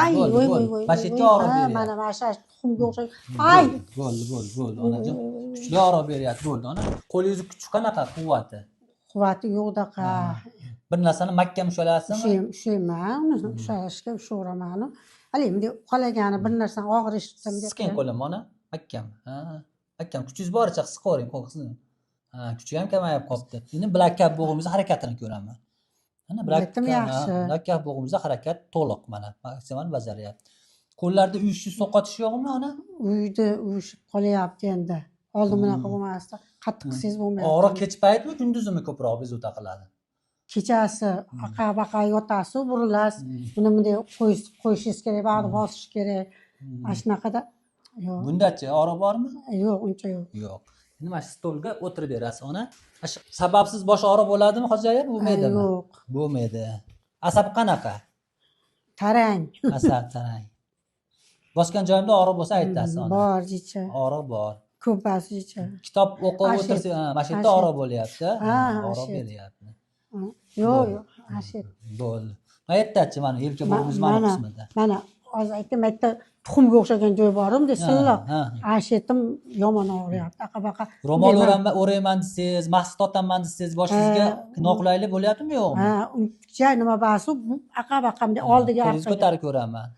Ay, voy, voy, voy. Bashitga oro beryapti. Mana masha tuxumga o'xshaydi. Ay. Bo'ldi, onajon. Kuchli oro beryapti, bo'ldi, ona. Qo'lingiz kuchi qanaqa, quvvati? Quvvati yo'qdaqa. Bir narsani mahkam ushlasizmi? Ushlayman, ushlashga ushlayveraman. Hali endi qolagani bir narsani og'ir eshitsam deb. Siking qo'lim, ona. Mahkam. Mahkam. Kuchingiz boricha siqib ko'ring, qo'lqisini. Kuchi ham kamayib qolibdi. Endi bilakap bo'g'imiz harakatini ko'raman. Mana bilakap bo'g'imizda harakat to'liq mana maksimal bajaryapti. Qo'llarda uyushib so'qotish yo'qmi, ona? Uyushib qolyapti endi. Oldin bunaqa bo'lmasdi. Qattiq his bo'lmayapti. Og'riq kech paytmi, kunduzimi ko'proq bezovta qiladi? Kechasi baqa yotasiz, burilasiz. Buni bunday qo'yishingiz kerak, ba'zi bosish kerak. Mana shunaqada yo'q. Bundachi oro bormi? Yo'q, uncha yo'q. Yo'q. Endi mana shu stolga o'tirib berasiz, ona. Sababsiz bosh og'riq bo'ladimi, Xo'jaya? Bo'lmaydimi? Yo'q. Bo'lmaydi. Asab qanaqa? Tarang. Asab tarang. Bosgan joyimda og'riq bo'lsa aytasiz, ona. Bor, jicha. Og'riq bor. Ko'pasi jicha. Kitob o'qib o'tirsangiz, mana shu yerda og'riq bo'lyapti. Og'riq beryapti. Yo'q, ashit. Bo'ldi. Qayerdachi mana yelka bo'g'imiz mana qismida. Mana hozir aytdim, aytdi tuxumga o'xshagan joy borimda, silliq. Ashitim yomon og'riyapti. Aqa-baqa. Ro'mol o'rayman desangiz, mahsus totaman desangiz, boshingizga noqulaylik bo'lyaptimi yo'qmi? Uncha nima ba'si aqa-baqa oldiga qo'lingizni ko'tarib ko'raman.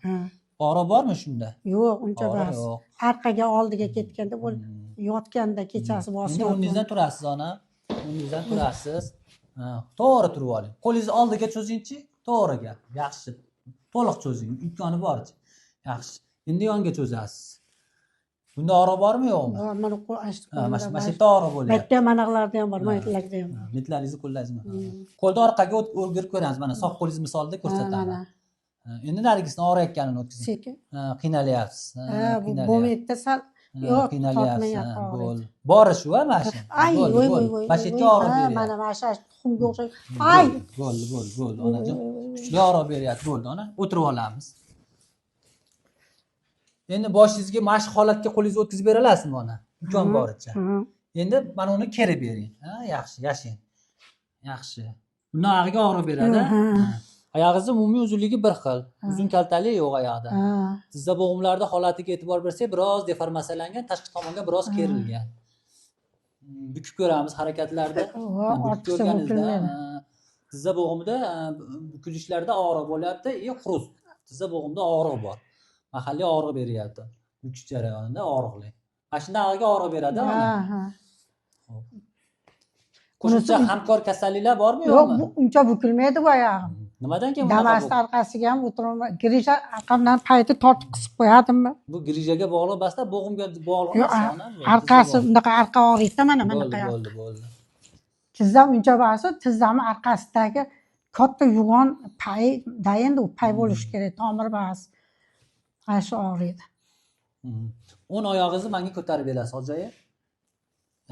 Og'riq bormi shunda? Yo'q, uncha bas. Arqaga oldiga ketganda yotganda kechasi bosib. Endi o'rningizdan turasiz, ona. O'rningizdan turasiz. To'g'ri turib oling. Qo'lingizni oldiga cho'zingchi, to'g'riga. Yaxshi. To'liq cho'zing, imkoni boricha. Yaxshi. Endi yonga cho'zasiz. Bunda og'riq bormi yo'qmi? Mana qo'l mana shu yerda og'riq bo'lyapti. Bitta manaqlarda ham bor, maytlarda ham bor. Mitlaringizni qo'llaysizmi? Qo'lni orqaga o'girib ko'ramiz. Mana soq qo'lingiz misolida ko'rsataman. Endi narigisini og'riyotganini o'tkazing. Sekin. Qiynalyapsiz. Bo'lmaydi sal. Yo'q, qiynalyapsiz. Bo'ldi. Bori shu, mana shu. Ay, voy. Mana shu yerga og'riq beryapti. Mana shu tuxumga o'xshaydi. Ay. Bo'ldi, onajon. Kuchli og'riq beryapti, bo'ldi, ona. O'tirib olamiz. Endi boshingizga mana shu holatga qo'lingizni o'tkazib bera olasizmi, ona? Imkon boricha. Endi mana uni kerib bering. Yaxshi, yashang. Yaxshi. Bundan og'riga og'riq beradi. Oyog'ingizni umumiy uzunligi bir xil. Uzun kaltalik yo'q oyoqda. Tizza bo'g'imlarda holatiga e'tibor bersak, biroz deformatsiyalangan, tashqi tomonga biroz kerilgan. Bukib ko'ramiz harakatlarda. Bukib ko'rganingizda tizza bo'g'imida bukilishlarda og'riq bo'lyapti, xuruz. Tizza bo'g'imda og'riq bor. Mahalliy og'riq beryapti. Bukish jarayonida og'riqli. Mana shunda og'riqga og'riq beradi, mana. Qo'shimcha hamkor kasalliklar bormi yo'qmi? Yo'q, uncha bukilmaydi bu oyog'im. Nimadan keyin Damas orqasiga ham o'tiraman. Grisha orqamdan payti tortib qisib qo'yadimmi? Bu grishaga bog'liq emasda, bo'g'imga bog'liq emas. Orqasi bunaqa arqa og'riydi mana Bo'ldi. Tizzam uncha bo'lsa, tizzamni orqasidagi katta yugon pay, endi u pay bo'lishi kerak, tomir bas. Mana shu og'riydi. O'ng oyog'ingizni menga ko'tarib berasiz, Xo'jaya.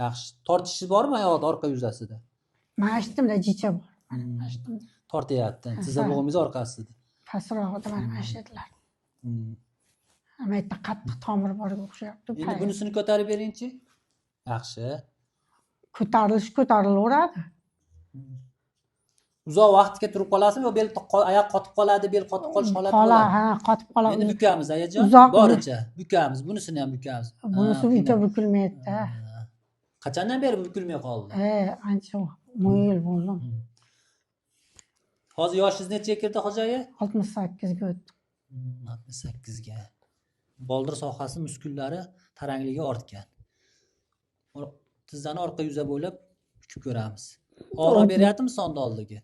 Yaxshi. Tortishingiz bormi oyoqda orqa yuzasida? Mana shunda jicha bor. Tortyapti. Tizza bo'g'imiz orqasida. Pastroqda mana shu yerlar. Mana yerda qattiq tomir borga o'xshayapti. Endi bunisini ko'tarib beringchi. Yaxshi. Ko'tarilaveradi. Uzoq vaqtga turib qolasizmi yo bel oyoq qotib qoladi, bel qotib qolish holati bo'ladi? Qotib qoladi. Endi bukamiz, ayajon. Boricha bukamiz, bunisini ham bukamiz. Bunisi uncha bukilmaydi-da. Qachondan beri bukilmay qoldi? Ancha 10 yil bo'ldi. Hozir yoshingiz necha kirdi, Xo'jaya? 68 ga o'tdi. 68 ga. Boldir sohasi muskullari tarangligi ortgan. Tizzani orqa yuza bo'ylab bukib ko'ramiz. Og'riq beryaptimi sonda oldiga?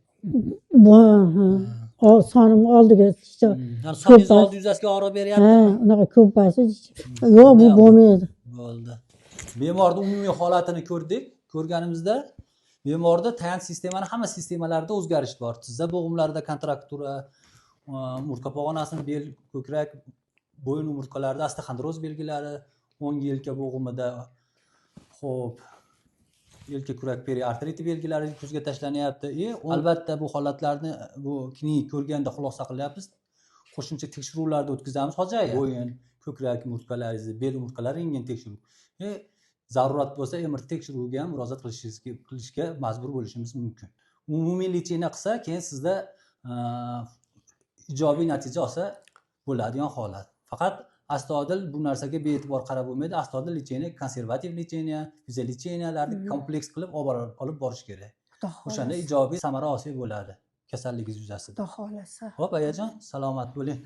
Sonim oldiga. Soningiz oldi yuzasiga og'riq beryaptimi? Unaqa ko'pasi. Yo'q, bu bo'lmaydi. Bo'ldi. Bemorning umumiy holatini ko'rdik. Ko'rganimizda bemorda tayanch sistemani hamma sistemalarida o'zgarish bor. Tizza bo'g'imlarida kontraktura, umurtqa pog'onasining bel, ko'krak, bo'yin umurtqalarida osteoxondroz belgilari, o'ng yelka bo'g'imida, xo'p, yelka kurak periartriti belgilari ko'zga tashlanyapti. Albatta bu holatlarni bu klinik ko'rganda xulosa qilyapmiz. Qo'shimcha tekshiruvlarni o'tkazamiz, Xo'jaya. Bo'yin, ko'krak umurtqalaringizni, bel umurtqalaringizni tekshiruv. Zarurat bo'lsa MRT tekshiruviga ham murojaat qilishga majbur bo'lishimiz mumkin. Umumiy lecheniya qilsa, keyin sizda ijobiy natija olsa bo'ladigan holat. Faqat astodil bu narsaga bee'tibor qarab bo'lmaydi. Astodil lecheniya, konservativ lecheniya, yuza lecheniyalarni kompleks qilib olib borish kerak. Xudo O'shanda xohlasa. ijobiy samara olsak bo'ladi kasalligingiz yuzasidan. Xudo xohlasa. Xo'p, ayajon, salomat bo'ling.